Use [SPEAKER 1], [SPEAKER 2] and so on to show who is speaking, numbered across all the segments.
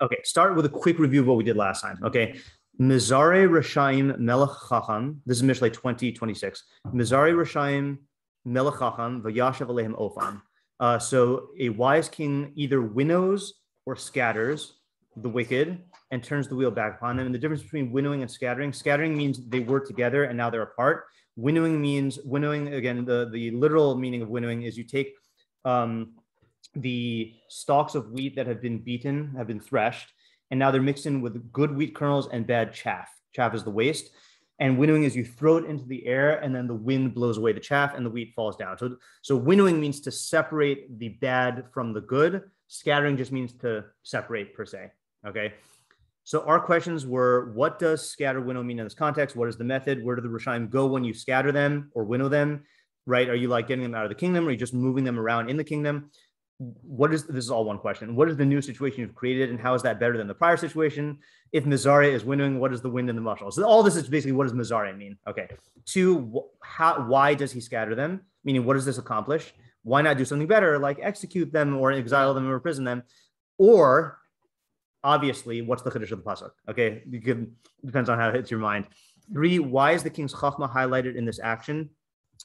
[SPEAKER 1] Okay, start with a quick review of what we did last time. Okay. Mizare Rashaim Melech Chacham. This is Mishlei 20:26. Mizare Rashaim Melech Chacham V'yashav Alehem Ofan. So a wise king either winnows or scatters the wicked and turns the wheel back upon them. And the difference between winnowing and scattering means they were together and now they're apart. Winnowing means, again, the literal meaning of winnowing is you take the stalks of wheat that have been beaten, have been threshed, and now they're mixed in with good wheat kernels and bad chaff. Chaff is the waste. And winnowing is you throw it into the air and then the wind blows away the chaff and the wheat falls down. So winnowing means to separate the bad from the good. Scattering just means to separate per se, okay? So our questions were, what does scatter winnow mean in this context? What is the method? Where do the Rishaim go when you scatter them or winnow them, right? Are you like getting them out of the kingdom? Or are you just moving them around in the kingdom? This is all one question. What is the new situation you've created and how is that better than the prior situation? If Mizare is winnowing, what is the wind in the mushel? So all this is basically, what does Mizare mean? Okay. 2, why does he scatter them? Meaning, what does this accomplish? Why not do something better, like execute them or exile them or imprison them? Or, obviously, what's the chiddush of the pasuk? Okay, depends on how it hits your mind. 3, why is the king's chachma highlighted in this action?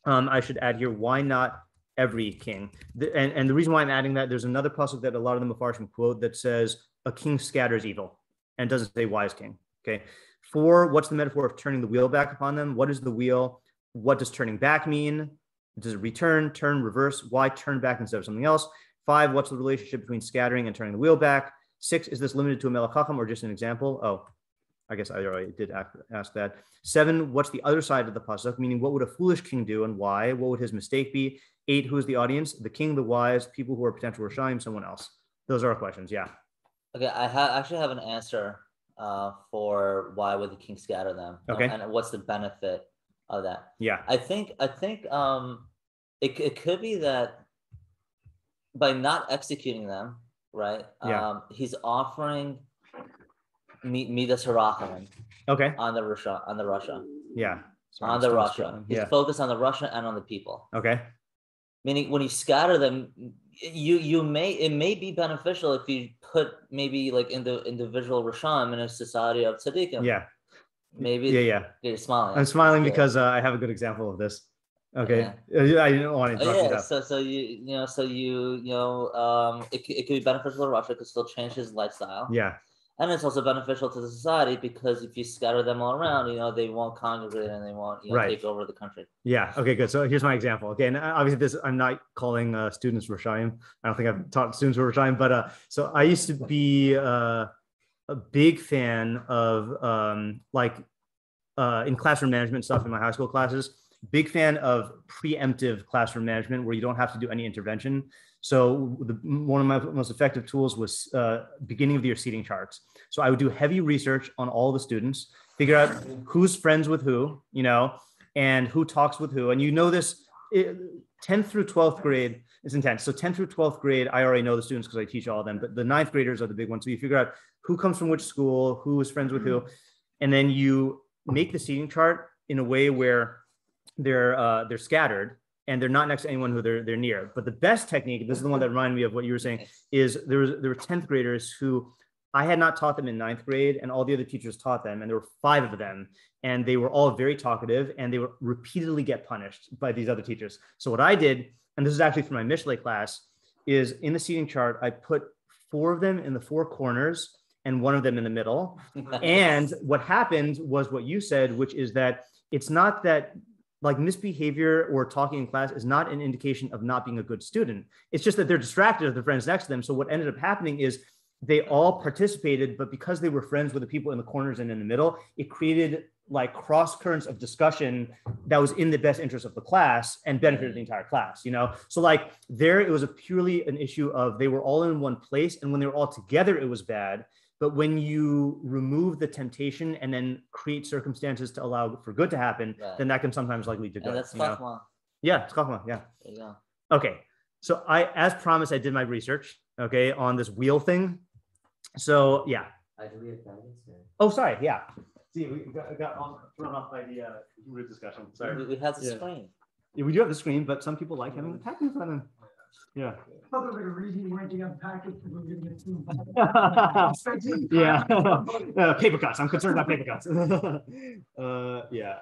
[SPEAKER 1] I should add here, why not every king? And the reason why I'm adding that, there's another pasuk that a lot of the meforshim quote that says, a king scatters evil, and doesn't say wise king. Okay. 4, what's the metaphor of turning the wheel back upon them? What is the wheel? What does turning back mean? Does it return, turn, reverse? Why turn back instead of something else? 5, what's the relationship between scattering and turning the wheel back? 6, is this limited to a melech chacham or just an example? Oh, I guess I already did ask that. 7, what's the other side of the pasuk? Meaning, what would a foolish king do and why? What would his mistake be? 8, who is the audience? The king, the wise, people who are potential Rishaim, someone else. Those are our questions. Yeah.
[SPEAKER 2] Okay, I actually have an answer for why would the king scatter them?
[SPEAKER 1] Okay.
[SPEAKER 2] And what's the benefit of that?
[SPEAKER 1] Yeah.
[SPEAKER 2] I think it could be that by not executing them, right?
[SPEAKER 1] Yeah.
[SPEAKER 2] He's offering midas harachamim.
[SPEAKER 1] Okay.
[SPEAKER 2] On the Russia.
[SPEAKER 1] Yeah.
[SPEAKER 2] Sorry, on the Russia. He's focused on the Russia and on the people.
[SPEAKER 1] Okay.
[SPEAKER 2] Meaning, when you scatter them, it may be beneficial if you put maybe like in the individual Risham in a society of tzaddikim.
[SPEAKER 1] Yeah.
[SPEAKER 2] Maybe.
[SPEAKER 1] Yeah.
[SPEAKER 2] You're smiling.
[SPEAKER 1] I'm smiling because I have a good example of this. Okay. Yeah. I didn't want to interrupt you.
[SPEAKER 2] It could be beneficial to Russia. It could still change his lifestyle.
[SPEAKER 1] Yeah.
[SPEAKER 2] And it's also beneficial to the society because if you scatter them all around, they won't congregate and they won't take over the country.
[SPEAKER 1] Yeah. Okay, good. So here's my example. Okay. And obviously I'm not calling students Rishaim. I don't think I've taught students who are Rishaim, but so I used to be a big fan of in classroom management stuff in my high school classes, big fan of preemptive classroom management where you don't have to do any intervention. So one of my most effective tools was beginning of the year seating charts. So I would do heavy research on all the students, figure out who's friends with who, and who talks with who. And this 10th through 12th grade is intense. So 10th through 12th grade, I already know the students because I teach all of them, but the 9th graders are the big ones. So you figure out who comes from which school, who is friends with who, and then you make the seating chart in a way where they're scattered and they're not next to anyone who they're near. But the best technique, this is the one that reminded me of what you were saying, is there were 10th graders who I had not taught them in 9th grade and all the other teachers taught them. And there were 5 of them and they were all very talkative and they would repeatedly get punished by these other teachers. So what I did, and this is actually for my Mishlei class, is in the seating chart, I put 4 of them in the 4 corners and 1 of them in the middle. And what happened was what you said, which is that it's not that like misbehavior or talking in class is not an indication of not being a good student. It's just that they're distracted of the friends next to them. So what ended up happening is they all participated, but because they were friends with the people in the corners and in the middle, it created like cross currents of discussion that was in the best interest of the class and benefited the entire class, So like there, it was purely an issue of they were all in one place. And when they were all together, it was bad. But when you remove the temptation and then create circumstances to allow for good to happen, then that can sometimes lead to good.
[SPEAKER 2] And that's chachma.
[SPEAKER 1] Yeah, it's chachma. Yeah.
[SPEAKER 2] There you go.
[SPEAKER 1] Okay. So as promised, I did my research, on this wheel thing. So yeah.
[SPEAKER 3] Do we have guidance here?
[SPEAKER 1] Oh, sorry. Yeah. See, we got thrown off by the root discussion. Sorry.
[SPEAKER 2] We have the screen.
[SPEAKER 1] Yeah, we do have the screen, but some people like having the text in front of them. Yeah.
[SPEAKER 3] Probably a reason you went to unpack it because we're going to get
[SPEAKER 1] Yeah. Paper cuts. I'm concerned about paper cuts. Yeah.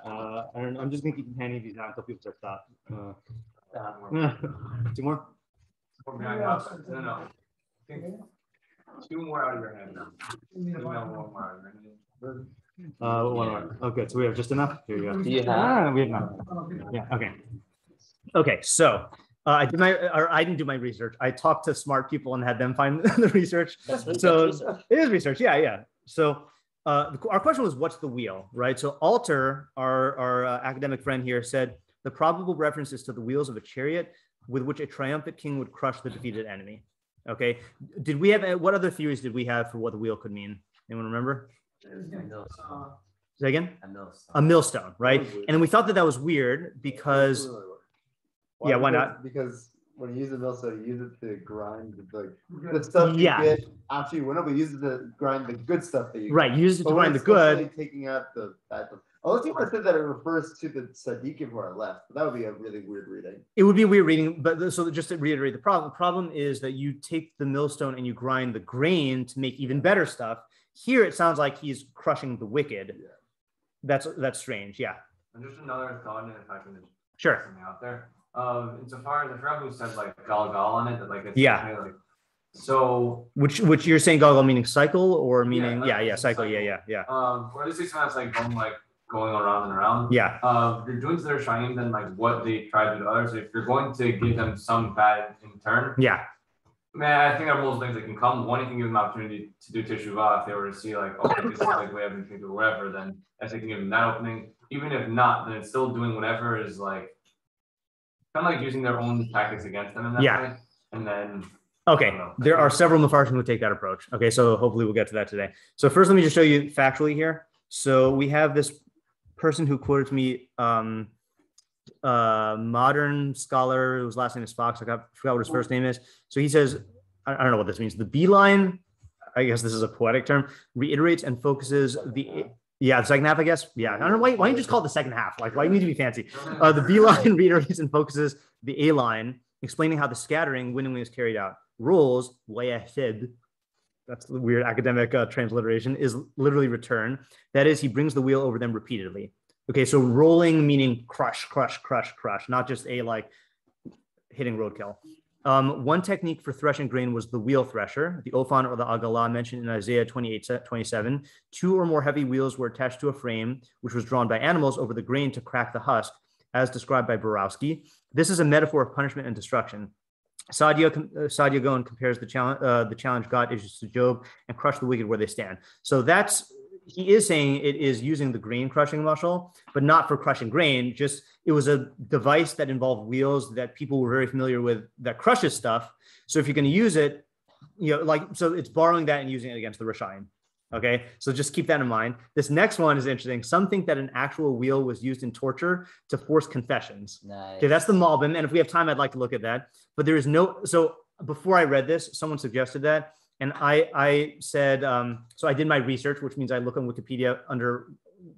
[SPEAKER 1] I'm just going to keep handing these out until people start stop. Two more?
[SPEAKER 4] No. Two more out of your hand now. One more out of your hand.
[SPEAKER 1] One more. Okay, so we have just enough. Here you go.
[SPEAKER 2] Do you have?
[SPEAKER 1] We have enough. Yeah. Okay. Okay. So I didn't do my research. I talked to smart people and had them find the research. So it is research. Yeah. Yeah. So our question was, what's the wheel, right? So Alter, our academic friend here, said the probable reference is to the wheels of a chariot with which a triumphant king would crush the defeated enemy. Okay. Did we have what other theories did we have for what the wheel could mean? Anyone remember? Say again? A millstone, right? And then we thought that was weird because, why not?
[SPEAKER 5] Because when you use a millstone, you use it to grind the stuff you get after you winnow, but use it to grind the good stuff that you get.
[SPEAKER 1] Right, use it to grind the good.
[SPEAKER 5] Taking out the bad stuff. Unless you said that it refers to the tzaddikim who are left, but that would be a really weird reading.
[SPEAKER 1] It would be a weird reading, but so just to reiterate the problem is that you take the millstone and you grind the grain to make even better stuff. Here it sounds like he's crushing the wicked. Yeah. That's strange. Yeah.
[SPEAKER 4] And just another thought, and if I can
[SPEAKER 1] sure
[SPEAKER 4] something out there. Insofar as I forgot who said like gal on it, that like it's like, so
[SPEAKER 1] which you're saying gal meaning cycle or meaning cycle. Yeah.
[SPEAKER 4] Or at least it's kind of like going around and around.
[SPEAKER 1] Yeah.
[SPEAKER 4] If you're doing to their shayim, then like what they try to do to others. If you're going to give them some bad in turn.
[SPEAKER 1] Yeah.
[SPEAKER 4] Man, I think there are multiple things that can come. One, you can give them an opportunity to do teshuvah if they were to see like, okay, this is like the way I've been thinking or whatever, then I think you can give them that opening. Even if not, then it's still doing whatever is like kind of like using their own tactics against them in that way. And then
[SPEAKER 1] there are several meforshim who take that approach. Okay, so hopefully we'll get to that today. So first, let me just show you factually here. So we have this person who quoted me, modern scholar whose last name is Fox. I forgot what his first name is. So he says, I don't know what this means. The B-line, I guess this is a poetic term, reiterates and focuses the second half, I guess. Yeah, I don't know why don't you just call it the second half? Like, why do you need to be fancy? The B-line reiterates and focuses the A-line, explaining how the scattering, winnowing is carried out. Rules, that's the weird academic transliteration, is literally return. That is, he brings the wheel over them repeatedly. Okay, so rolling meaning crush, not just hitting roadkill. One technique for threshing grain was the wheel thresher, the Ophan or the Agalah mentioned in Isaiah 28:27. Two or more heavy wheels were attached to a frame, which was drawn by animals over the grain to crack the husk, as described by Borowski. This is a metaphor of punishment and destruction. Saadia Gaon compares the challenge God issues to Job and crush the wicked where they stand. So he is saying it is using the grain crushing muscle, but not for crushing grain. Just it was a device that involved wheels that people were very familiar with that crushes stuff. So if you're going to use it, so it's borrowing that and using it against the Rishayim. Okay, so just keep that in mind. This next one is interesting. Some think that an actual wheel was used in torture to force confessions.
[SPEAKER 2] Nice.
[SPEAKER 1] Okay, that's the Malbim. And if we have time, I'd like to look at that. But there is so before I read this, someone suggested that. And I said, so I did my research, which means I look on Wikipedia under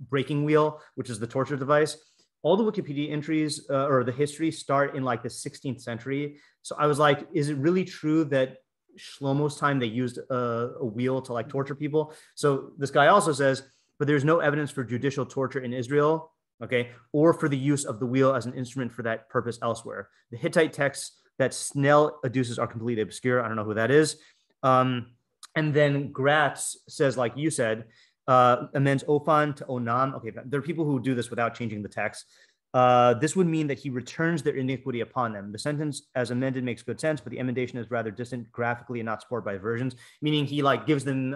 [SPEAKER 1] breaking wheel, which is the torture device. All the Wikipedia entries or the history start in like the 16th century. So I was like, is it really true that Shlomo's time they used a wheel to torture people? So this guy also says, but there's no evidence for judicial torture in Israel, okay, or for the use of the wheel as an instrument for that purpose elsewhere. The Hittite texts that Snell adduces are completely obscure. I don't know who that is. And then Gratz says, like you said, amends Ophan to Onam. Okay, there are people who do this without changing the text. This would mean that he returns their iniquity upon them. The sentence as amended makes good sense, but the emendation is rather distant graphically and not supported by versions, meaning he gives them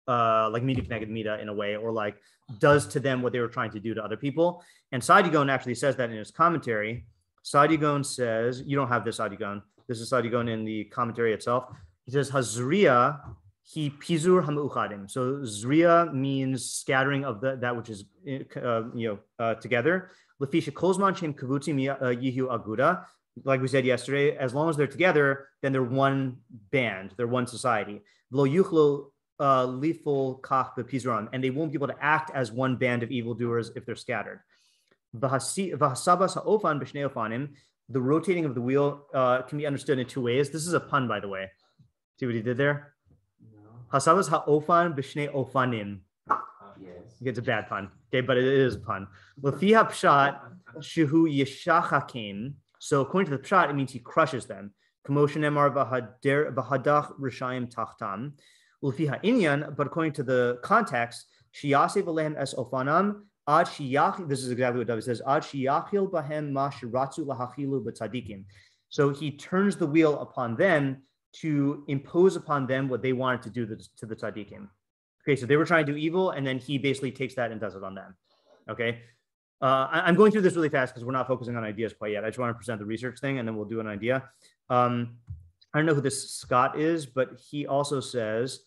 [SPEAKER 1] media connected media in a way, or does to them what they were trying to do to other people. And Sadigon actually says that in his commentary. Sadigon says, you don't have this Sadigon. This is Sadigon in the commentary itself. He says, Hazriya he pizur hamuchadim. So zriya means scattering of that which is together. Lefisha kozman shem kavutzim yihu aguda. Like we said yesterday, as long as they're together, then they're one band, they're one society. Lo yuchlo lifol kach bepizuram, and they won't be able to act as one band of evildoers if they're scattered. V'hasabas ha'ofan b'shnei ofanim. the rotating of the wheel can be understood in two ways. This is a pun, by the way. See what he did there? Hasavas ha'ofan b'shnei ofanim.
[SPEAKER 2] Yes.
[SPEAKER 1] It's a bad pun, okay, but it is a pun. L'fi ha'pshat shehu yeshachakim. So according to the pshat, it means he crushes them. Commotion emar b'hadach rishayim tachtam. L'fi ha'inyan, but according to the context, shiyase v'lehem es ofanam ad shiyach. This is exactly what David says. Ad shiyachil bahem ma shiratzu lahachilu b'tzadikim. So he turns the wheel upon them to impose upon them what they wanted to do to the tzaddikim. Okay, so they were trying to do evil, and then he basically takes that and does it on them. Okay, I'm going through this really fast because we're not focusing on ideas quite yet. I just want to present the research thing, and then we'll do an idea. I don't know who this Scott is, but he also says,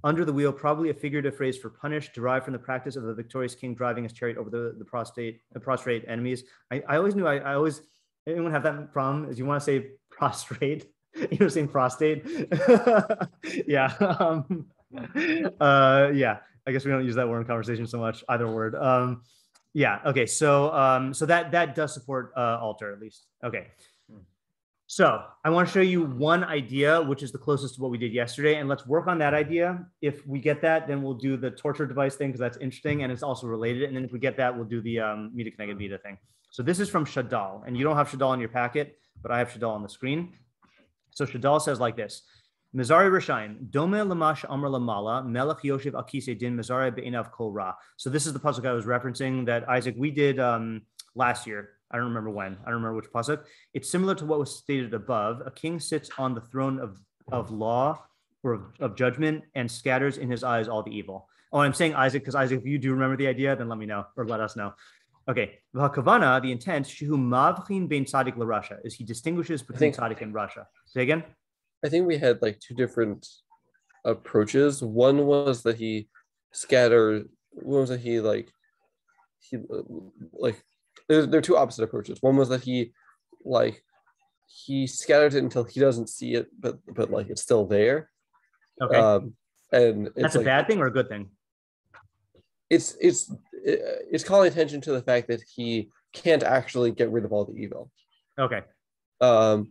[SPEAKER 1] under the wheel, probably a figurative phrase for punish, derived from the practice of the victorious king driving his chariot over the prostrate enemies. I always knew, I always, anyone have that problem? Is you want to say prostrate? You know, saying prostate. Yeah. Yeah. I guess we don't use that word in conversation so much, either word. Yeah. Okay. So so that does support alter at least. Okay. So I want to show you one idea, which is the closest to what we did yesterday, and let's work on that idea. If we get that, then we'll do the torture device thing because that's interesting and it's also related. And then if we get that, we'll do the Mita Connected Vita thing. So this is from Shadal, and you don't have Shadal in your packet, but I have Shadal on the screen. So Shadal says like this: Mizari Rishayim, Dome Lamash Amr Lamala, Melech Yoshev Akise Din Mizari Be'inav Kol Ra. So this is the pasuk I was referencing that Isaac, we did last year. I don't remember when. I don't remember which pasuk. It's similar to what was stated above. A king sits on the throne of law or of judgment and scatters in his eyes all the evil. Oh, I'm saying Isaac because Isaac, if you do remember the idea, then let me know or let us know. Okay, Kavana, the intent, Shehu Mavchin Bein Tzadik LaRasha, is he distinguishes between Tzadik and Rasha. Say again?
[SPEAKER 6] I think we had like two different approaches. One was that he scattered, one was that he there are two opposite approaches. One was that he scattered it until he doesn't see it, but like it's still there.
[SPEAKER 1] Okay.
[SPEAKER 6] And
[SPEAKER 1] that's a bad thing or a good thing?
[SPEAKER 6] It's calling attention to the fact that he can't actually get rid of all the evil.
[SPEAKER 1] Okay.
[SPEAKER 6] And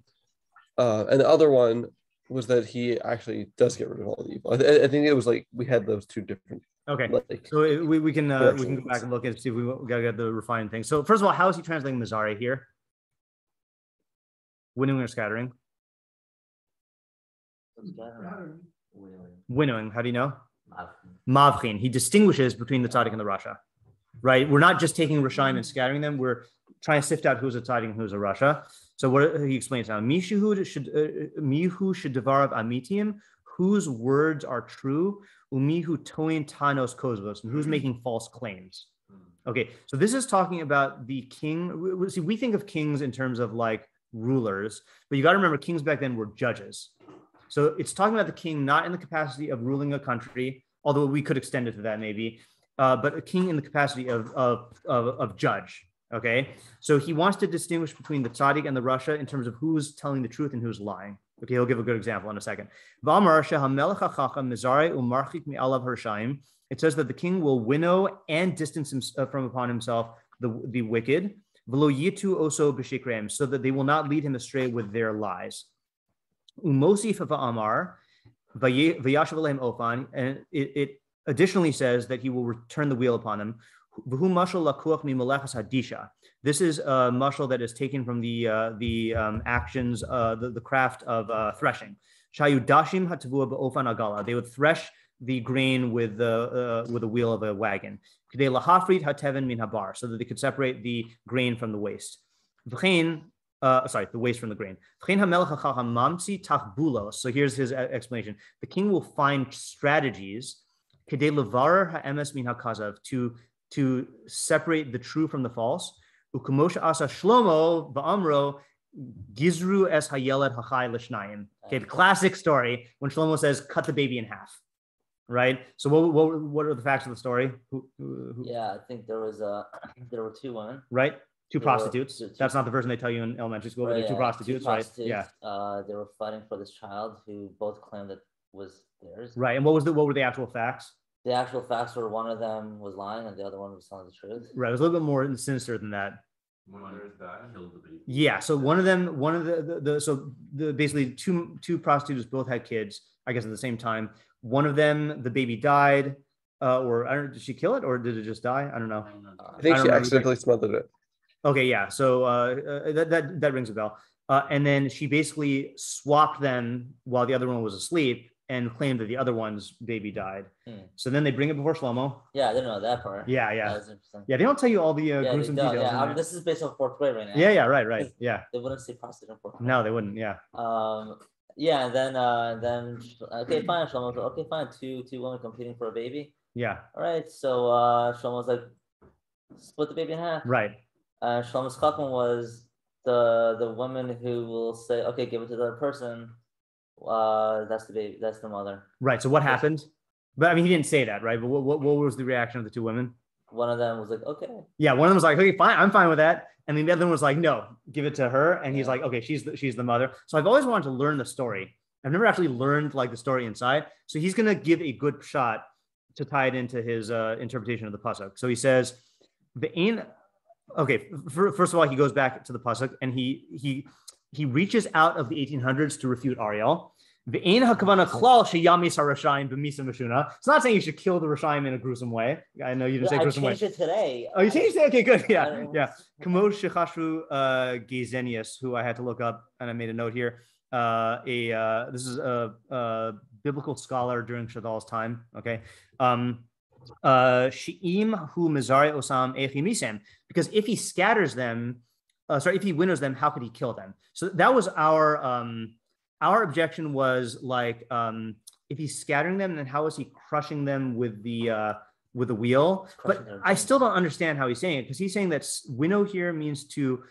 [SPEAKER 6] the other one was that he actually does get rid of all the evil. I think it was like we had those two different.
[SPEAKER 1] Okay. So we can go back and look and see if we gotta get the refined thing. So first of all, how is he translating Mizari here? Winnowing or scattering? Winnowing. How do you know? Mavchin. He distinguishes between the tzaddik and the rasha, right? We're not just taking Rishayim and scattering them. We're trying to sift out who's a tzaddik and who's a rasha. So what he explains now, Mihu should devarav amitim, whose words are true, umihu toin tanos kozvos, and who's making false claims. Okay, so this is talking about the king. See, we think of kings in terms of like rulers, but you got to remember kings back then were judges. So it's talking about the king not in the capacity of ruling a country, although we could extend it to that maybe, but a king in the capacity of judge. Okay, so he wants to distinguish between the tzaddik and the rasha in terms of who's telling the truth and who's lying. Okay, he'll give a good example in a second. It says that the king will winnow and distance from upon himself the wicked, so that they will not lead him astray with their lies. And it additionally says that he will return the wheel upon them. This is a mashal that is taken from the actions, the craft of threshing. They would thresh the grain with the wheel of a wagon, so that they could separate the grain from the waste. The waste from the grain. So here's his explanation. The king will find strategies to separate the true from the false. Shlomo ba'amro gizru es hayeled hachai l'shnayim. Okay, the classic story when Shlomo says, "Cut the baby in half." Right. So what are the facts of the story?
[SPEAKER 2] Yeah, I think there were two women.
[SPEAKER 1] Right. Two prostitutes. That's not the version they tell you in elementary school. Right, two prostitutes, right? Yeah.
[SPEAKER 2] They were fighting for this child who both claimed that was theirs.
[SPEAKER 1] Right. And what were the actual facts?
[SPEAKER 2] The actual facts were one of them was lying and the other one was telling the truth.
[SPEAKER 1] Right. It was a little bit more sinister than that. Yeah. So one of them, basically two prostitutes both had kids, I guess at the same time. One of them, the baby died, or I don't know, did she kill it or did it just die? I don't know.
[SPEAKER 6] I think she accidentally smothered it.
[SPEAKER 1] Okay, yeah. So that rings a bell. And then she basically swapped them while the other one was asleep and claimed that the other one's baby died. So then they bring it before Shlomo.
[SPEAKER 2] Yeah, I didn't know that part.
[SPEAKER 1] Yeah.
[SPEAKER 2] That was interesting.
[SPEAKER 1] Yeah, they don't tell you all the gruesome details.
[SPEAKER 2] Yeah, I mean, this is based on fourth grade right now.
[SPEAKER 1] Yeah, right. Yeah.
[SPEAKER 2] They wouldn't say prostitute in fourth grade.
[SPEAKER 1] No, they wouldn't. Yeah.
[SPEAKER 2] Yeah, and then okay, fine. Shlomo goes, okay, fine. Two women competing for a baby.
[SPEAKER 1] Yeah.
[SPEAKER 2] All right. So Shlomo's like, split the baby in half.
[SPEAKER 1] Right.
[SPEAKER 2] Shlomo's chacham was the woman who will say, okay, give it to the other person. That's the baby. That's the mother.
[SPEAKER 1] Right. So what happened? But I mean, he didn't say that, right? But what was the reaction of the two women?
[SPEAKER 2] One of them was like, okay.
[SPEAKER 1] Yeah, one of them was like, okay, fine, I'm fine with that. And then the other one was like, no, give it to her. And he's like, okay, she's the mother. So I've always wanted to learn the story. I've never actually learned like the story inside. So he's gonna give a good shot to tie it into his interpretation of the pasuk. So he says, first of all, he goes back to the pasuk and he reaches out of the 1800s to refute Ariel. It's not saying you should kill the Rishayim in a gruesome way. I know you didn't say gruesome way.
[SPEAKER 2] I changed it today.
[SPEAKER 1] Oh, you changed it? Okay, good. Yeah. Kamo Shechashru Gezenius, who I had to look up, and I made a note here. This is a biblical scholar during Shadal's time. Okay. Shi'im hu mizare osam echimisem. Because if he scatters them, if he winnows them, how could he kill them? So that was our objection was like, if he's scattering them, then how is he crushing them with the wheel? But I still don't understand how he's saying it, because he's saying that winnow here means to.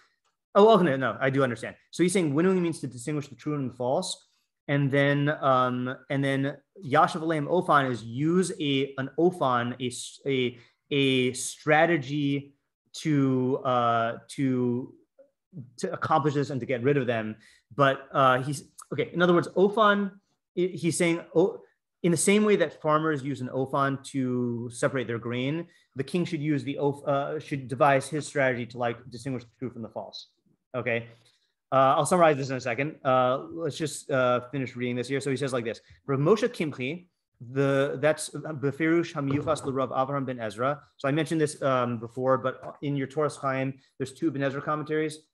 [SPEAKER 1] Oh, okay, no, I do understand. So he's saying winnowing means to distinguish the true and the false, and then Yashav Aleim Ofan is use an Ofan, a strategy to accomplish this and to get rid of them. But he's okay. In other words, Ofan, he's saying, in the same way that farmers use an Ofan to separate their grain, the king should use should devise his strategy to like distinguish the true from the false. Okay, I'll summarize this in a second. Let's just finish reading this here. So he says like this: Rav Moshe Kimchi, that's Befirush Hamiyuchas l'Rav Avraham ben Ezra. So I mentioned this before, but in your Torah Chaim, there's two Ben Ezra commentaries.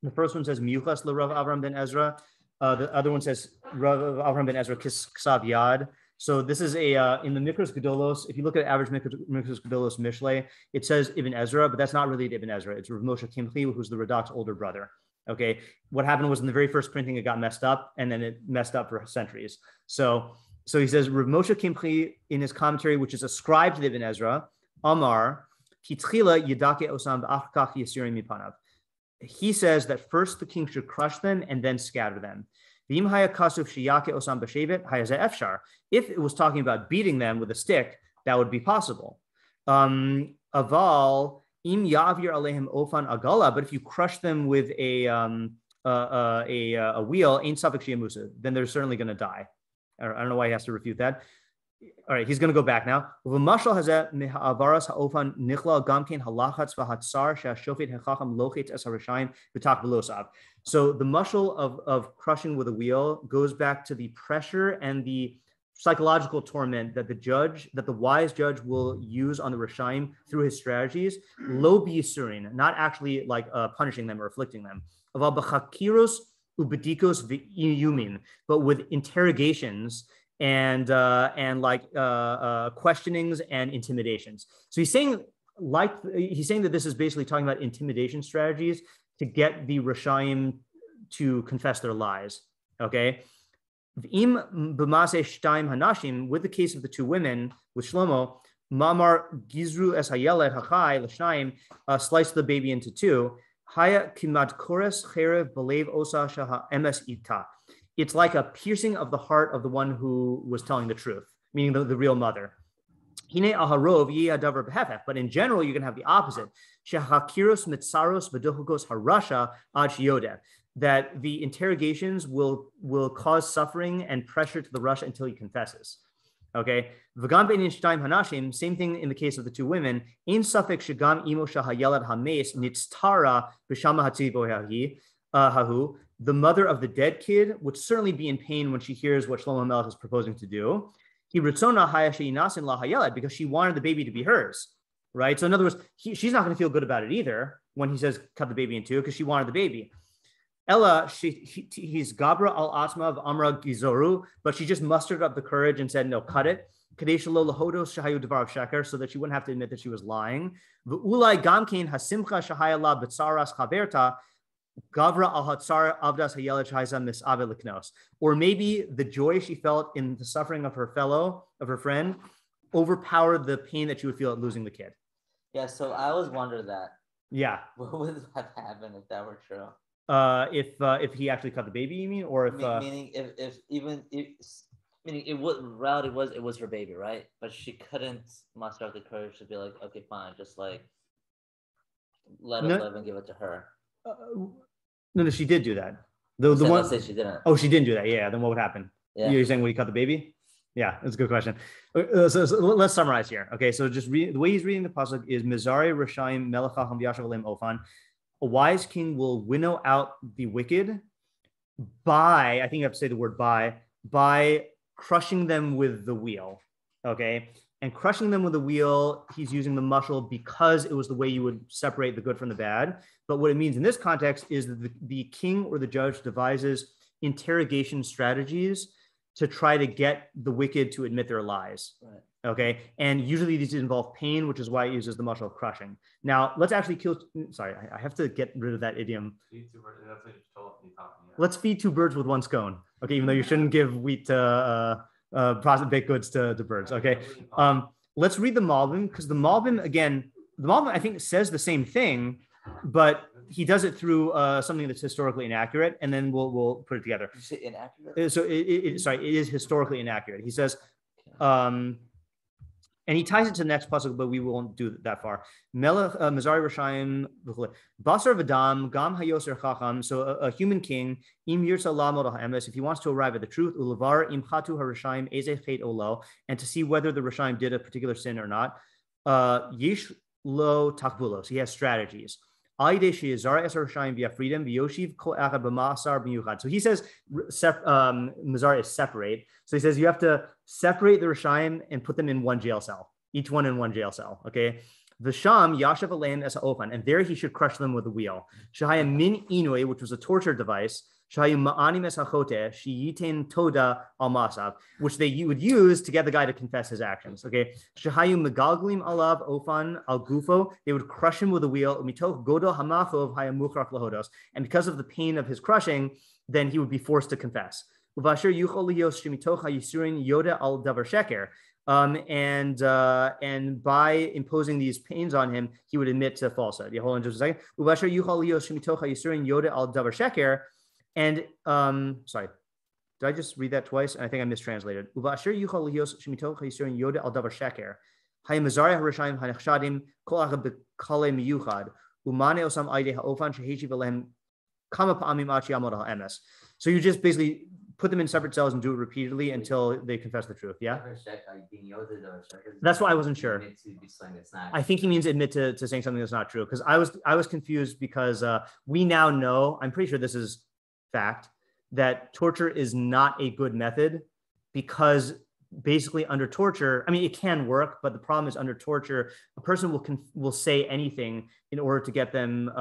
[SPEAKER 1] The first one says Miyuchas l'Rav Avraham ben Ezra. The other one says Rav Avraham ben Ezra Ksav Yad. So this is in the Mikros Gedolos. If you look at average Mikros Gedolos Mishlei, it says Ibn Ezra, but that's not really Ibn Ezra. It's Rav Moshe Kimchi, who's the Radak's older brother. Okay, what happened was in the very first printing, it got messed up, and then it messed up for centuries. So he says Rav Moshe Kimchi in his commentary, which is ascribed to Ibn Ezra, Amar Kitchila Yidake Osam V'achkach Yisirim Mipanav. He says that first the king should crush them and then scatter them. If it was talking about beating them with a stick, that would be possible. Aval im yavir alehem ofan agala. But if you crush them with a wheel, ain't safek sheyamusa, then they're certainly going to die. I don't know why he has to refute that. All right, he's going to go back now. So the mashal of crushing with a wheel goes back to the pressure and the psychological torment that the wise judge will use on the Rishaim through his strategies, lo b'yisurin, not actually like punishing them or afflicting them. But with interrogations and questionings and intimidations. So he's saying that this is basically talking about intimidation strategies to get the Rishaim to confess their lies. Okay. With the case of the two women with Shlomo, Mamar Gizru es hayelet hachai l'shnayim, slice the baby into two. Haya kimat kores cherev belev osa shaha emes ita. It's like a piercing of the heart of the one who was telling the truth, meaning the real mother. But in general, you're going to have the opposite. That the interrogations will cause suffering and pressure to the Rasha until he confesses. Okay. V'gam be'inin shtayim hanashim, same thing in the case of the two women. In safek shegam imo shahayalad hames nitztara b'shama hatziv hahu. The mother of the dead kid would certainly be in pain when she hears what Shlomo Melech is proposing to do. Because she wanted the baby to be hers, right? So in other words, she's not going to feel good about it either when he says cut the baby in two because she wanted the baby. Ella, he's Gabra al Atma of Amra Gizoru, but she just mustered up the courage and said, no, cut it. So that she wouldn't have to admit that she was lying. Ulai gamkein hasimcha shahayala b'tsaras chaberta gavra al hatzar avdas hayelech haisa misave liknos. Or maybe the joy she felt in the suffering of her friend, overpowered the pain that she would feel at losing the kid.
[SPEAKER 2] Yeah, so I always wondered that.
[SPEAKER 1] Yeah.
[SPEAKER 2] What would have happened if that were true?
[SPEAKER 1] If he actually cut the baby, you mean, or if
[SPEAKER 2] meaning it was her baby, right? But she couldn't muster up the courage to be like, okay, fine, just like let it live and give it to her.
[SPEAKER 1] No, she did do that. Let's
[SPEAKER 2] say she didn't.
[SPEAKER 1] Oh, she didn't do that. Yeah, then what would happen?
[SPEAKER 2] Yeah.
[SPEAKER 1] You're saying when he cut the baby? Yeah, that's a good question. So let's summarize here. Okay, so just the way he's reading the pasuk is Mizari Rishayim Melechacham Yashav Ofan. A wise king will winnow out the wicked by, I think you have to say the word by crushing them with the wheel. Okay, and crushing them with the wheel, he's using the mushel because it was the way you would separate the good from the bad. But what it means in this context is that the king or the judge devises interrogation strategies to try to get the wicked to admit their lies.
[SPEAKER 2] Right.
[SPEAKER 1] Okay. And usually these involve pain, which is why it uses the mushel of crushing. Now let's actually I have to get rid of that idiom. Let's feed two birds with one scone. Okay. Even though you shouldn't give wheat to processed baked goods to birds. Okay. Let's read the Malbim, because the Malbim I think says the same thing, but he does it through something that's historically inaccurate, and then we'll put it together.
[SPEAKER 2] Did you say inaccurate?
[SPEAKER 1] So it is historically inaccurate. He says, and he ties it to the next pasuk, but we won't do that far. Melech Mizari Rishayim Basar V'Dam Gam Hayoser Chacham. So a human king, Im Yirsa Lamod HaEmes, if he wants to arrive at the truth, Ulavar Im Chatu HaRishayim Eze Chet Olo, and to see whether the Rishayim did a particular sin or not. Yish Lo Takbulos. He has strategies. So he says Mizar is separate. So he says you have to separate the Rishayim and put them in one jail cell, each one in one jail cell. Okay. The Sham Yashav Alein as Ofan, and there he should crush them with a wheel. Shahaya Min Inui, which was a torture device. Shahayu Ma'anim es Hachote, Shiyitain Toda al Masav, which they would use to get the guy to confess his actions. Okay. Shahayu Megalglim Alav Ofan al Gufo, they would crush him with a wheel. Mitoch Godo Hamachov Hayamukrak Lahodos. And because of the pain of his crushing, then he would be forced to confess. Uvashir Yuchol Lios Shemitoch Hayisurin Yoda al Davar Sheker. And by imposing these pains on him, he would admit to falsehood. Hold on just a second. Uvashir Yuchol Lios Shemitoch Hayisurin Yoda al Davar Sheker. And sorry, did I just read that twice? I think I mistranslated. Uvashir Yuchol Lios Shemitoch Hayisurin Yoda al Davar Sheker. Hayamazari Harishayim Hanechshadim Kol Achad Bekale Miyuchad Umane Osam Aide Haofan Sheheshi Velem Kama Pa'amim Achi Amod HaEmes. So you just basically put them in separate cells and do it repeatedly until they confess the truth. Yeah. That's why I wasn't sure. I think he means admit to saying something that's not true, because I was confused because we now know, I'm pretty sure this is fact, that torture is not a good method, because basically under torture, I mean, it can work, but the problem is under torture, a person will say anything in order to get them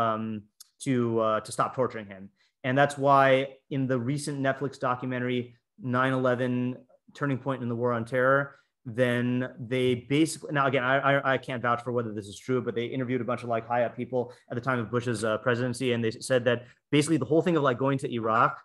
[SPEAKER 1] to stop torturing him. And that's why in the recent Netflix documentary, 9/11 Turning Point in the War on Terror, then they basically, now again, I can't vouch for whether this is true, but they interviewed a bunch of like high up people at the time of Bush's presidency. And they said that basically the whole thing of like going to Iraq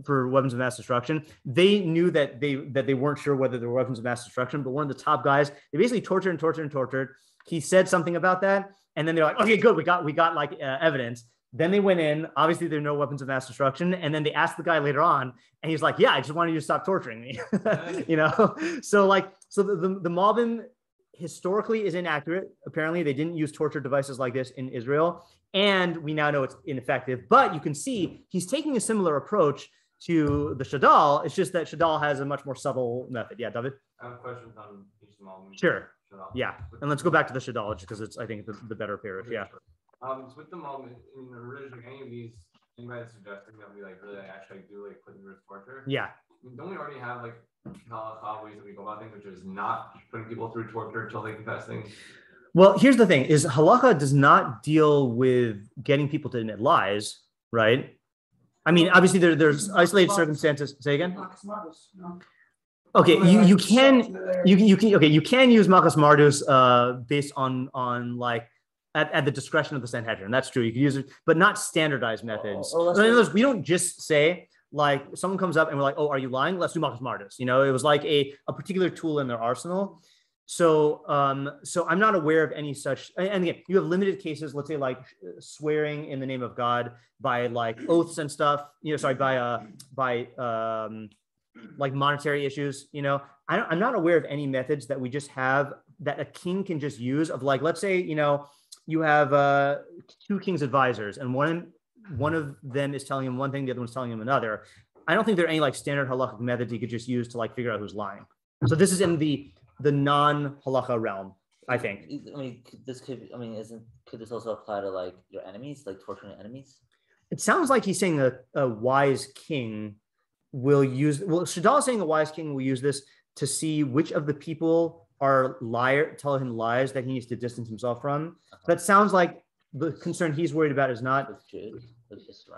[SPEAKER 1] for weapons of mass destruction, they knew that they weren't sure whether there were weapons of mass destruction, but one of the top guys, they basically tortured. He said something about that. And then they're like, okay, good. We got like evidence. Then they went in, obviously there are no weapons of mass destruction. And then they asked the guy later on, and he's like, yeah, I just wanted you to stop torturing me. So the Malbim historically is inaccurate. Apparently they didn't use torture devices like this in Israel. And we now know it's ineffective, but you can see he's taking a similar approach to the Shadal. It's just that Shadal has a much more subtle method. Yeah, David?
[SPEAKER 4] I have questions on each small.
[SPEAKER 1] Sure. Yeah, and let's go back to the Shadal because it's, I think, the better Parish. Yeah.
[SPEAKER 4] So with the moment in the original, any of these, anybody suggesting that we like really actually do like put in Wheel Thresher?
[SPEAKER 1] Yeah.
[SPEAKER 4] Don't we already have like halakha ways that we go about things, which is not putting people through torture until they confess things?
[SPEAKER 1] Well, here's the thing: is halakha does not deal with getting people to admit lies, right? I mean, obviously there's isolated circumstances. Say again. Okay, you can use Makas Mardus based on like at the discretion of the Sanhedrin. That's true. You can use it, but not standardized methods. In other words, we don't just say like someone comes up and we're like, oh, are you lying? Let's do Makas Mardus. You know, it was like a particular tool in their arsenal. So I'm not aware of any such. And again, you have limited cases. Let's say like swearing in the name of God by like oaths and stuff. You know, sorry, by like monetary issues. You know, I'm not aware of any methods that we just have that a king can just use. Of like, let's say, you know, you have two king's advisors, and one of them is telling him one thing, the other one's telling him another. I don't think there are any like standard halakhic methods you could just use to like figure out who's lying. So this is in the non-halakha realm, I think.
[SPEAKER 2] I mean, could this also apply to like your enemies, like torturing enemies?
[SPEAKER 1] It sounds like he's saying a wise king will use. Well, Shadal is saying a wise king will use this to see which of the people are tell him lies that he needs to distance himself from. That sounds like the concern he's worried about is not.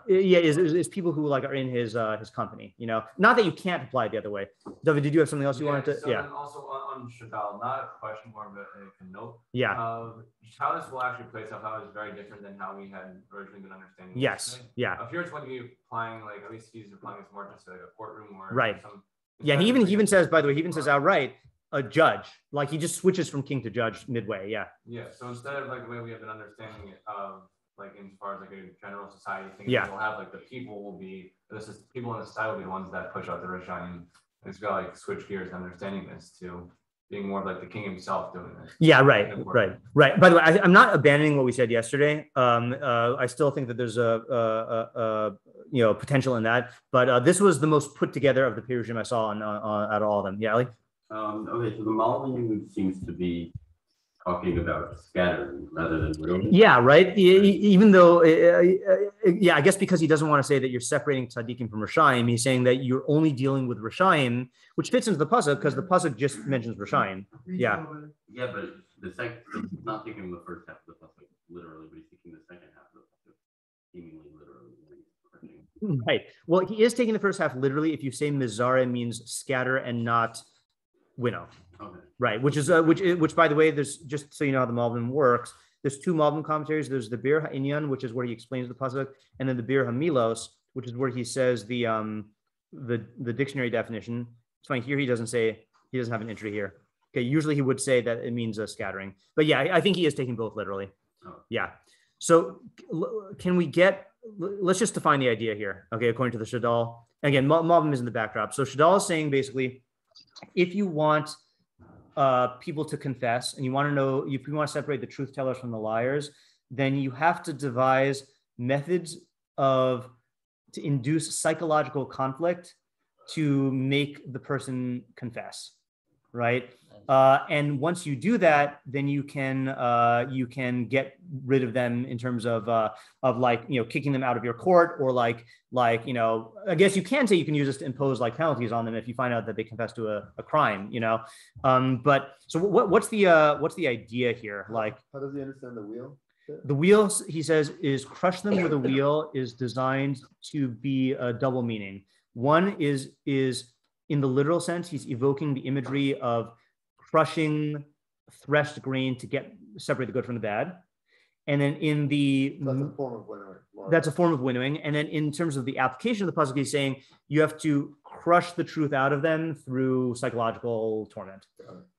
[SPEAKER 1] Is people who like are in his company. You know, not that you can't apply it the other way. David, did you have something else you wanted to?
[SPEAKER 4] So also on Shadal, not a question, more of a note.
[SPEAKER 1] Yeah.
[SPEAKER 4] How this will actually play itself out is very different than how we had originally been understanding.
[SPEAKER 1] Yes.
[SPEAKER 4] Yesterday.
[SPEAKER 1] Yeah.
[SPEAKER 4] If you're just going to be applying, like at least he's applying this more just to like a courtroom or
[SPEAKER 1] right.
[SPEAKER 4] Some,
[SPEAKER 1] yeah. He even says, by the way, he even says outright a judge. Like he just switches from king to judge midway. Yeah.
[SPEAKER 4] Yeah. So instead of like the way we have been understanding it of like in as far as like a general society thing, we'll have like the people will be people in the society will be the ones that push out the Rishayim. It's got like switch gears and understanding this to being more of like the king himself doing this. Yeah,
[SPEAKER 1] right. By the way, I'm not abandoning what we said yesterday. I still think that there's a potential in that, but this was the most put together of the Pirushim I saw on out of all of them. Yeah, like.
[SPEAKER 7] Okay, so the Malbi seems to be talking about scattering rather than ruining.
[SPEAKER 1] Yeah, right. Even though, I guess because he doesn't want to say that you're separating tzaddikim from Rishayim, he's saying that you're only dealing with Rishayim, which fits into the pasuk because the pasuk just mentions Rishayim. Yeah.
[SPEAKER 7] Yeah, but the second, he's not taking the first half of the pasuk literally, but he's taking the second half of the pasuk seemingly literally.
[SPEAKER 1] Right. Well, he is taking the first half literally. If you say mizara means scatter and not winnow.
[SPEAKER 7] Okay.
[SPEAKER 1] Right, which by the way, there's, just so you know how the Malbim works, there's two Malbim commentaries. There's the Bir HaInyan, which is where he explains the pasuk, and then the Bir HaMilos, which is where he says the dictionary definition. It's funny here he doesn't have an entry here. Okay, usually he would say that it means a scattering, but yeah, I think he is taking both literally.
[SPEAKER 7] Oh.
[SPEAKER 1] Yeah. So let's just define the idea here. Okay, according to the Shadal, again, Malbim is in the backdrop. So Shadal is saying basically, if you want people to confess and you want to know, if you want to separate the truth tellers from the liars, then you have to devise methods to induce psychological conflict to make the person confess, right? And once you do that, then you can get rid of them in terms of like, kicking them out of your court, or like, I guess you can say you can use this to impose like penalties on them if you find out that they confess to a crime, But so what's the idea here? Like,
[SPEAKER 5] how does he understand the wheel?
[SPEAKER 1] The wheel, he says, is crush them with a wheel is designed to be a double meaning. One is in the literal sense, he's evoking the imagery of crushing threshed grain to separate the good from the bad. And then that's a form of winnowing. That's a form of winnowing. And then in terms of the application of the pasuk, he's saying you have to crush the truth out of them through psychological torment.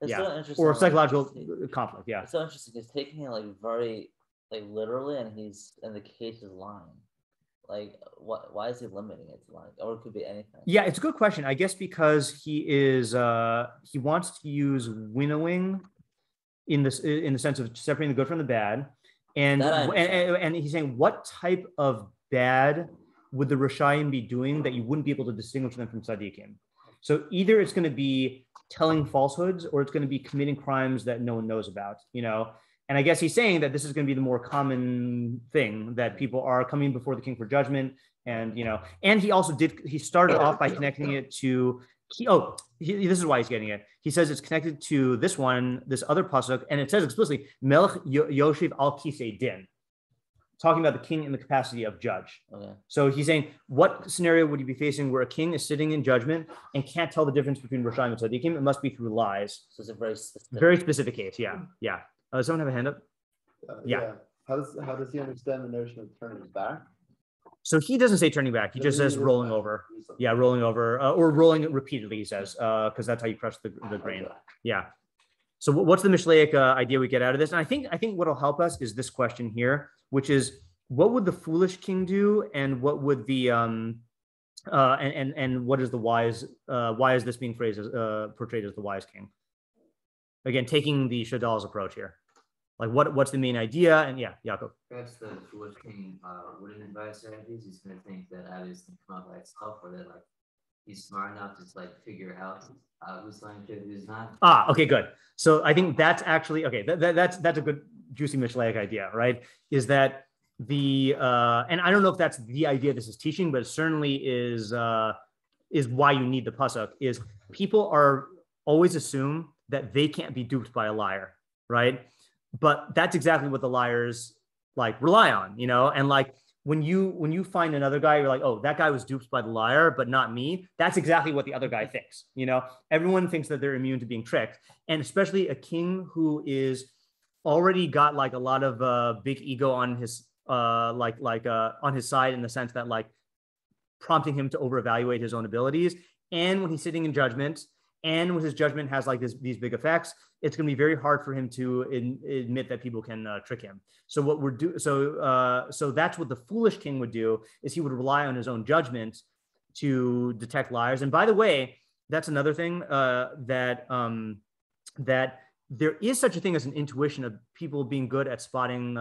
[SPEAKER 2] It's so interesting,
[SPEAKER 1] or psychological conflict. Yeah.
[SPEAKER 2] It's so interesting. He's taking it like very literally, and the case is lying. Like, why is he limiting it to like, or it could be anything?
[SPEAKER 1] Yeah, it's a good question. I guess because he wants to use winnowing in the sense of separating the good from the bad. And he's saying, what type of bad would the Rishayim be doing that you wouldn't be able to distinguish them from tzaddikim? So either it's going to be telling falsehoods, or it's going to be committing crimes that no one knows about, And I guess he's saying that this is going to be the more common thing, that people are coming before the king for judgment. And, and he started off by connecting it to, this is why he's getting it. He says it's connected to this other pasuk, and it says explicitly, Melech Yoshev al Kisei Din, talking about the king in the capacity of judge.
[SPEAKER 2] Okay.
[SPEAKER 1] So he's saying, what scenario would you be facing where a king is sitting in judgment and can't tell the difference between Roshaim and Tzadikim? It must be through lies.
[SPEAKER 2] So it's a very
[SPEAKER 1] specific case. Yeah. Does someone have a hand up? Yeah.
[SPEAKER 5] How does he understand the notion of turning back?
[SPEAKER 1] So he doesn't say turning back. He just says rolling over. Yeah, rolling over, or rolling it repeatedly, he says, because that's how you crush the grain. Yeah. So what's the Mishleic idea we get out of this? And I think what'll help us is this question here, which is, what would the foolish king do, and what would the and what is the wise? Why is this being phrased as portrayed as the wise king? Again, taking the Shadal's approach here. Like what's the main idea? And Yaakov.
[SPEAKER 8] Perhaps the foolish king wouldn't advise strategies. He's going to think that Abby's going to come up by itself, or that he's smart enough to figure out who's lying to who's not.
[SPEAKER 1] Okay, good. So I think that's actually okay. That's a good juicy Mishleic idea, right? Is that and I don't know if that's the idea this is teaching, but it certainly is why you need the pasuk. Is people are always assume that they can't be duped by a liar, right? But that's exactly what the liars rely on, and when you find another guy, you're like, oh, that guy was duped by the liar, but not me. That's exactly what the other guy thinks. Everyone thinks that they're immune to being tricked. And especially a king who is already got a lot of big ego on his on his side, in the sense that prompting him to overevaluate his own abilities. And when he's sitting in judgment, and when his judgment has these big effects, it's going to be very hard for him to admit that people can trick him. So what so that's what the foolish king would do, is he would rely on his own judgment to detect liars. And by the way, that's another thing that there is such a thing as an intuition of people being good at spotting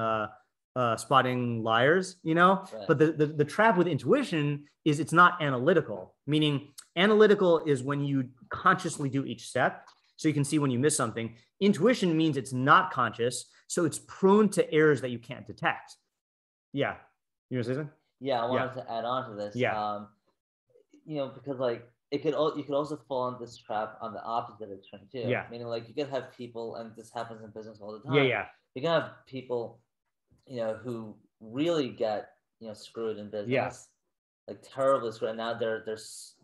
[SPEAKER 1] liars, Right. But the trap with intuition is it's not analytical, meaning analytical is when you consciously do each step, so you can see when you miss something. Intuition means it's not conscious, so it's prone to errors that you can't detect. Yeah. You want to say something?
[SPEAKER 2] Yeah, I wanted to add on to this.
[SPEAKER 1] Yeah.
[SPEAKER 2] Because you could also fall into this trap on the opposite of turn too.
[SPEAKER 1] Yeah.
[SPEAKER 2] Meaning you could have people, and this happens in business all the time.
[SPEAKER 1] Yeah.
[SPEAKER 2] You can have people, who really get screwed in business, terribly screwed. And now they're so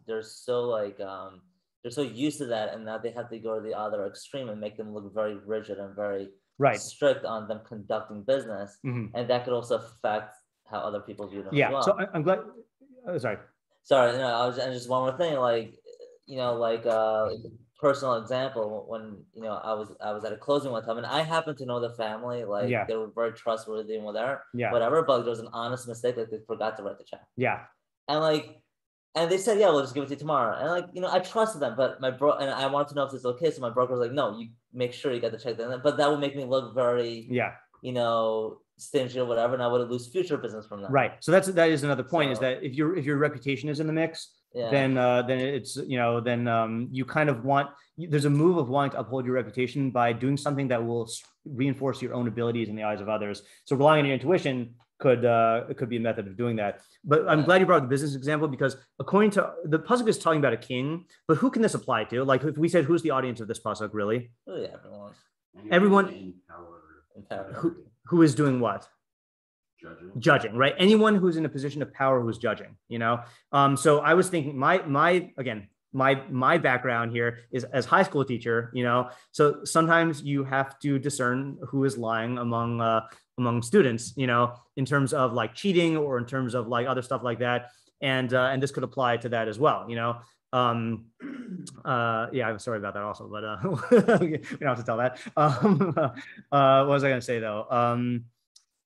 [SPEAKER 2] they're so used to that, and now they have to go to the other extreme and make them look very rigid and very strict on them conducting business, and that could also affect how other people view them.
[SPEAKER 1] Yeah.
[SPEAKER 2] As well.
[SPEAKER 1] So I'm glad. Sorry.
[SPEAKER 2] Sorry. And just one more thing, personal example, when I was at a closing one time, and I happened to know the family, they were very trustworthy and whatever, but there was an honest mistake, they forgot to write the check. And they said, we'll just give it to you tomorrow. And I trusted them, but and I wanted to know if this is okay. So my broker was like, no, you make sure you get the check then. But that would make me look very, stingy or whatever, and I would lose future business from that.
[SPEAKER 1] Right. So that is another point, is that if your reputation is in the mix, then it's then you kind of there's a move of wanting to uphold your reputation by doing something that will reinforce your own abilities in the eyes of others. So relying on your intuition could be a method of doing that. But I'm glad you brought up the business example, because according to the pasuk is talking about a king, but who can this apply to? If we said, who's the audience of this pasuk really?
[SPEAKER 2] Really everyone.
[SPEAKER 1] Everyone
[SPEAKER 7] in power.
[SPEAKER 1] Who is doing what?
[SPEAKER 7] Judging,
[SPEAKER 1] right? Anyone who's in a position of power who's judging, So I was thinking my background here is as high school teacher, so sometimes you have to discern who is lying among students, in terms of cheating, or in terms of other stuff like that. And this could apply to that as well, I'm sorry about that also, but we don't have to tell that. What was I going to say though?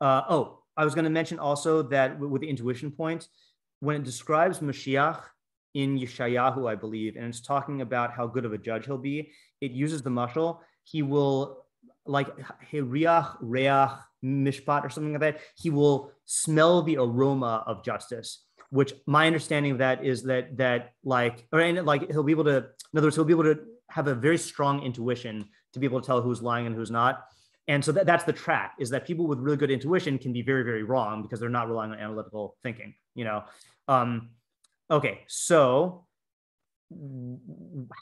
[SPEAKER 1] I was going to mention also that with the intuition point, when it describes Mashiach in Yeshayahu, I believe, and it's talking about how good of a judge he'll be, it uses the mashal. He will, Heriach, Reach, Mishpat, or something like that. He will smell the aroma of justice, which my understanding of that is that he'll be able to, in other words, he'll be able to have a very strong intuition to be able to tell who's lying and who's not. And so that's the trap, is that people with really good intuition can be very, very wrong because they're not relying on analytical thinking, Okay, so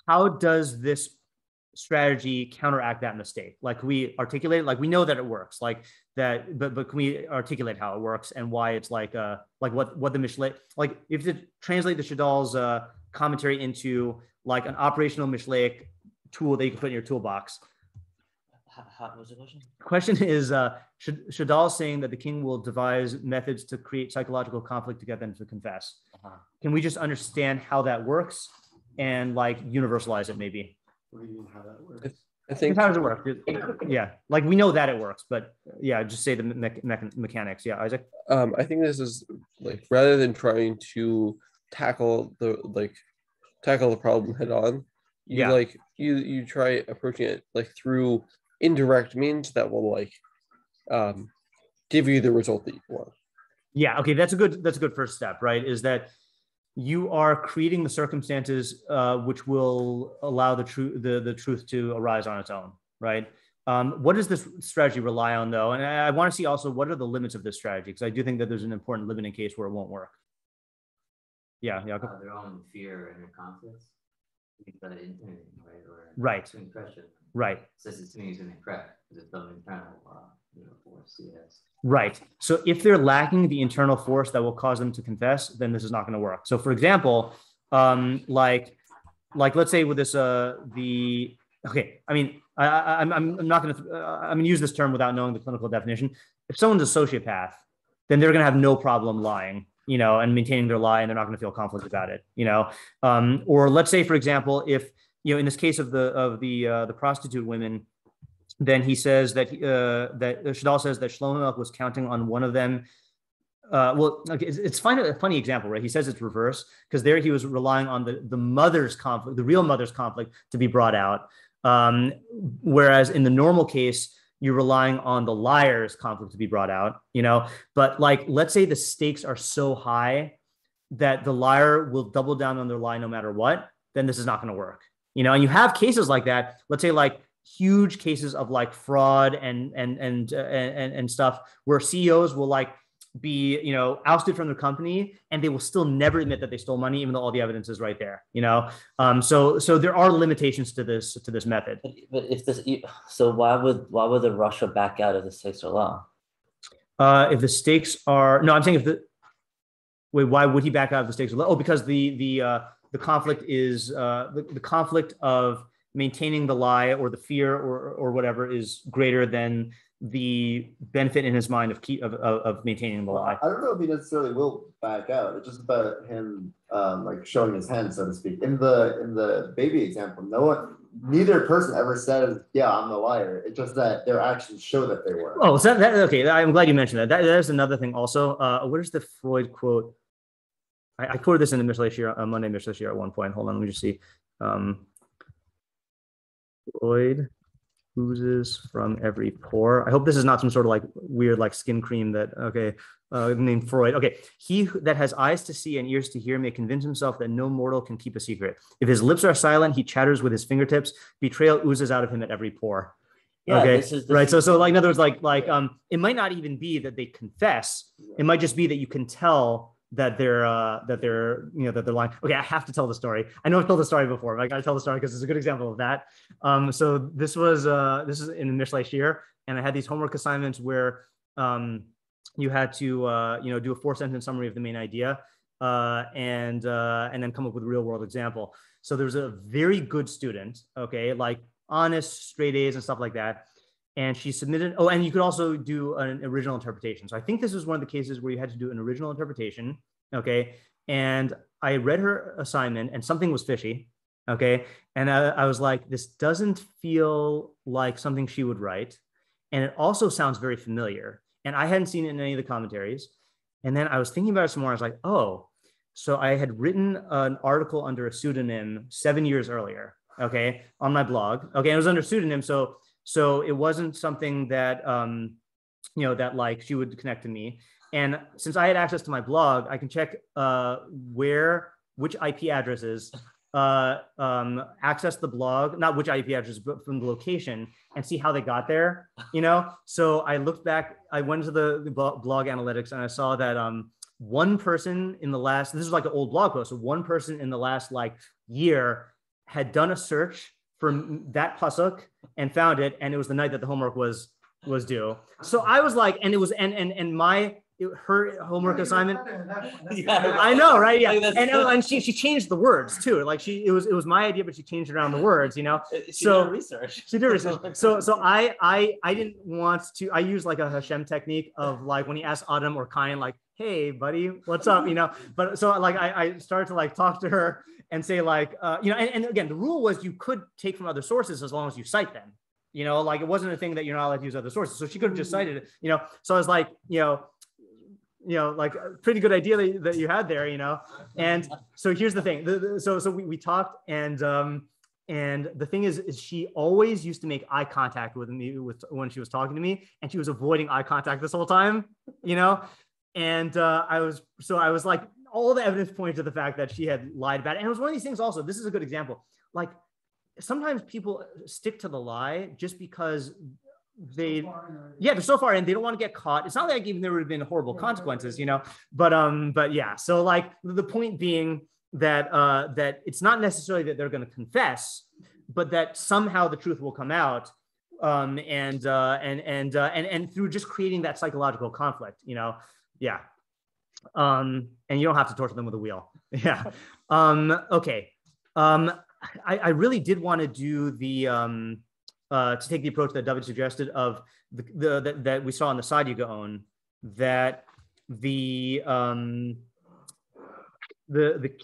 [SPEAKER 1] how does this strategy counteract that mistake? Like, we articulate, like we know that it works, like that, but can we articulate how it works and why it's like what the Mishlei, like if you translate the Shadal's commentary into like an operational Mishleic tool that you can put in your toolbox.
[SPEAKER 2] What was the question?
[SPEAKER 1] Question is, Shadal saying that the king will devise methods to create psychological conflict to get them to confess. Can we just understand how that works and like universalize it maybe?
[SPEAKER 5] What do you mean how that works?
[SPEAKER 6] I think
[SPEAKER 1] how does it work? Yeah, like we know that it works, but yeah, just say the mechanics. Yeah, Isaac.
[SPEAKER 6] I think this is like, rather than trying to tackle the problem head on, you try approaching it like through indirect means that will like give you the result that you want.
[SPEAKER 1] Yeah, okay, that's a good first step, right? Is that you are creating the circumstances which will allow the truth to arise on its own, right? What does this strategy rely on, though? And I want to see also what are the limits of this strategy, because I do think that there's an important limiting case where it won't work. Yeah.
[SPEAKER 8] Their own fear and their conflicts. Intending, right? Or
[SPEAKER 1] right.
[SPEAKER 8] Impression.
[SPEAKER 1] Right.
[SPEAKER 8] Says it's to me is going to crack because it's some internal force. Yes.
[SPEAKER 1] Right. So if they're lacking the internal force that will cause them to confess, then this is not going to work. So for example, like let's say with this okay, I mean, I'm not going to I'm going to use this term without knowing the clinical definition. If someone's a sociopath, then they're going to have no problem lying, and maintaining their lie, and they're not going to feel conflict about it, or let's say, for example, if, in this case of the prostitute women, then he says that that Shadal says that Shlomo Melech was counting on one of them. It's a funny example, right? He says it's reverse, because there he was relying on the mother's conflict, the real mother's conflict, to be brought out, whereas in the normal case, you're relying on the liar's conflict to be brought out, But like, let's say the stakes are so high that the liar will double down on their lie no matter what, then this is not going to work, And you have cases like that. Let's say like huge cases of like fraud and stuff where CEOs will like be ousted from their company, and they will still never admit that they stole money, even though all the evidence is right there. So there are limitations to this method.
[SPEAKER 2] But if this, so why would the Russia back out of the stakes are low?
[SPEAKER 1] If the stakes are I'm saying why would he back out of the stakes are low? Oh, because the conflict is the conflict of maintaining the lie or the fear or whatever is greater than the benefit in his mind of maintaining the lie.
[SPEAKER 5] I don't know if he necessarily will back out. It's just about him like showing his hand, so to speak. In the baby example, neither person ever says, "Yeah, I'm the liar." It's just that their actions show that they were.
[SPEAKER 1] Oh, so okay. I'm glad you mentioned that. That's another thing. Also, where's the Freud quote? I quoted this in the Mishlei Shir, Monday Mishlei Shir at one point. Hold on, let me just see. Freud oozes from every pore. I hope this is not some sort of like weird like skin cream named Freud. Okay, he that has eyes to see and ears to hear may convince himself that no mortal can keep a secret. If his lips are silent, he chatters with his fingertips. Betrayal oozes out of him at every pore.
[SPEAKER 2] Yeah,
[SPEAKER 1] okay,
[SPEAKER 2] this is
[SPEAKER 1] right. So like in other words, like it might not even be that they confess. It might just be that you can tell that they're lying. Okay, I have to tell the story. I know I've told the story before, but I got to tell the story because it's a good example of that. So this is in Mishlei Shir, and I had these homework assignments where you had to do a 4-sentence summary of the main idea, and then come up with a real world example. So there was a very good student, okay, like honest, straight A's and stuff like that. And she submitted, and you could also do an original interpretation. So I think this is one of the cases where you had to do an original interpretation, okay? And I read her assignment and something was fishy, okay? And I was like, this doesn't feel like something she would write. And it also sounds very familiar. And I hadn't seen it in any of the commentaries. And then I was thinking about it some more. I was like, oh, so I had written an article under a pseudonym 7 years earlier, okay, on my blog. Okay, and it was under pseudonym, so it wasn't something that, that like she would connect to me. And since I had access to my blog, I can check which IP addresses access the blog, not which IP address, but from the location, and see how they got there, you know? So I looked back, I went to the blog analytics, and I saw that one person in the last, this is like an old blog post, so one person in the last like year had done a search for that pasuk and found it, and it was the night that the homework was due. So I was like, and it was, her homework assignment. I know, right? Yeah, and she changed the words too. Like it was my idea, but she changed around the words. You know,
[SPEAKER 2] She did research.
[SPEAKER 1] So I didn't want to. I use like a Hashem technique of like when he asks Adam or Cain, like, "Hey, buddy, what's up?" You know. But so like I started to like talk to her and say like, you know, and again, the rule was you could take from other sources as long as you cite them. You know, like it wasn't a thing that you're not allowed to use other sources. So she could have just cited it. You know, so I was like, you know, like a pretty good idea that you had there, you know. And so here's the thing. So we talked, and the thing is she always used to make eye contact with me when she was talking to me, and she was avoiding eye contact this whole time, you know. And I was like, all the evidence pointed to the fact that she had lied about it. And it was one of these things also, this is a good example. Like sometimes people stick to the lie just because they're so far in, they don't want to get caught. It's not like even there would have been horrible consequences, you know, but yeah. So like the point being that that it's not necessarily that they're going to confess, but that somehow the truth will come out, and through just creating that psychological conflict, you know. Yeah. And you don't have to torture them with a wheel. Yeah. Okay. I really did want to do the to take the approach that David suggested of that we saw on the side you go on, that the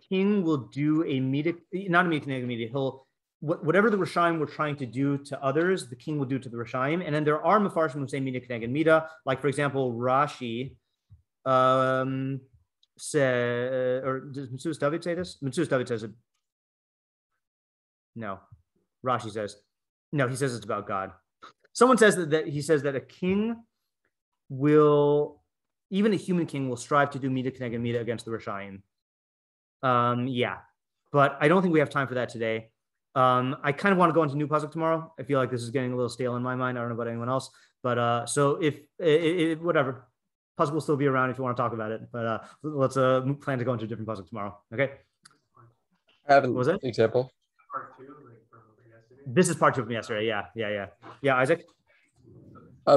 [SPEAKER 1] king will do a not a media. He'll whatever the Rishayim were trying to do to others, the king will do to the Rishayim. And then there are meforshim who say mida k'neged mida, like for example Rashi say, or does Metzudas David say this? Metzudas David says it. No, Rashi says. No, he says it's about God. Someone says that he says that a king will, even a human king will strive to do mida k'neged mida against the Rishayim. Yeah, but I don't think we have time for that today. I kind of want to go into new pasuk tomorrow. I feel like this is getting a little stale in my mind. I don't know about anyone else, but so if whatever, pasuk will still be around if you want to talk about it. But let's plan to go into a different pasuk tomorrow. Okay.
[SPEAKER 6] I have an example.
[SPEAKER 1] This is part 2 from yesterday. Yeah. Isaac.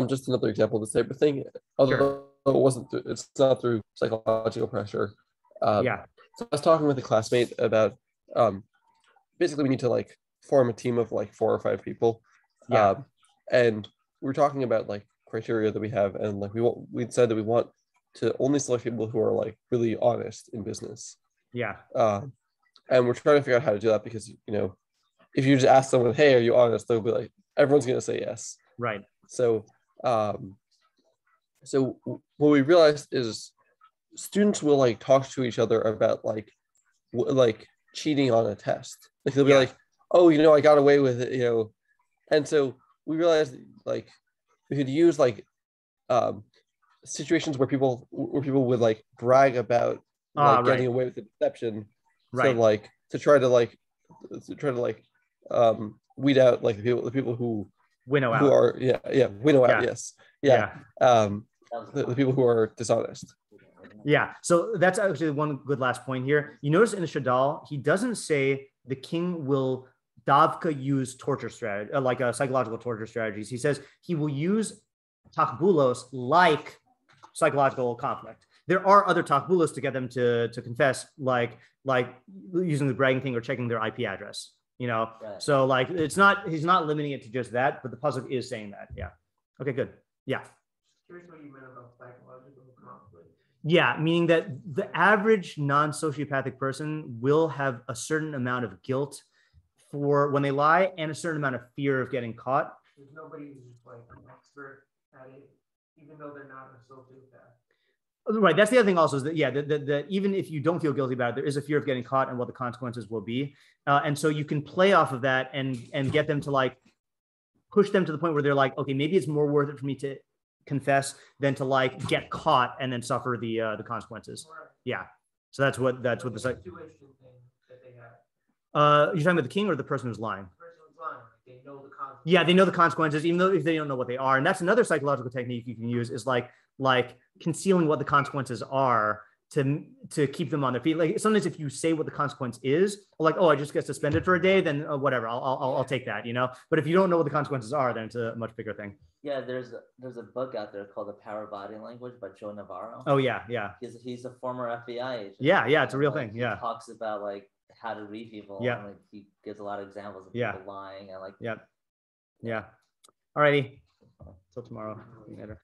[SPEAKER 6] Just another example of this type of thing. Although it's not through psychological pressure.
[SPEAKER 1] Yeah.
[SPEAKER 6] So I was talking with a classmate about basically we need to like form a team of like 4 or 5 people.
[SPEAKER 1] Yeah.
[SPEAKER 6] And we're talking about like criteria that we have, and like we said that we want to only select people who are like really honest in business.
[SPEAKER 1] Yeah.
[SPEAKER 6] And we're trying to figure out how to do that because, you know, if you just ask someone, hey, are you honest? They'll be like, everyone's going to say yes.
[SPEAKER 1] Right.
[SPEAKER 6] So, so what we realized is students will like talk to each other about like cheating on a test. Like they'll be like, oh, you know, I got away with it, you know. And so we realized like we could use like situations where people would like brag about like getting away with the deception. Right. So like to try to weed out like the people who winnow out. Who are winnow out. Yes. Yeah. The people who are dishonest.
[SPEAKER 1] Yeah. So that's actually one good last point here. You notice in the Shadal, he doesn't say the king will davka use torture strategy, like psychological torture strategies. He says he will use takbulos like psychological conflict. There are other takbulos to get them to confess, like using the bragging thing or checking their IP address. You know, right. So like he's not limiting it to just that, but the pasuk is saying that. Yeah. Okay, good. Yeah.
[SPEAKER 3] Curious what you meant about psychological conflict.
[SPEAKER 1] Yeah, meaning that the average non-sociopathic person will have a certain amount of guilt for when they lie and a certain amount of fear of getting caught.
[SPEAKER 3] There's nobody who's like an expert at it, even though they're not a sociopath.
[SPEAKER 1] Right. That's the other thing also is that, that even if you don't feel guilty about it, there is a fear of getting caught and what the consequences will be. And so you can play off of that and get them to like push them to the point where they're like, okay, maybe it's more worth it for me to confess than to like get caught and then suffer the consequences. Yeah. So that's what the situation thing that they You're talking about the king or the person who's lying?
[SPEAKER 3] They know the consequences.
[SPEAKER 1] Yeah, they know the consequences, even though if they don't know what they are. And that's another psychological technique you can use is like concealing what the consequences are to keep them on their feet. Like sometimes if you say what the consequence is, like, oh, I just get suspended for a day, then whatever, I'll take that, you know. But if you don't know what the consequences are, then it's a much bigger thing.
[SPEAKER 2] Yeah, there's a book out there called The Power of Body Language by Joe Navarro.
[SPEAKER 1] Oh yeah, yeah.
[SPEAKER 2] He's a former FBI agent.
[SPEAKER 1] Yeah, it's a real thing.
[SPEAKER 2] He
[SPEAKER 1] Yeah.
[SPEAKER 2] talks about like how to read people.
[SPEAKER 1] Yeah.
[SPEAKER 2] And, like he gives a lot of examples of
[SPEAKER 1] Yeah.
[SPEAKER 2] people lying and like.
[SPEAKER 1] Yeah. Alrighty. Till tomorrow. Later.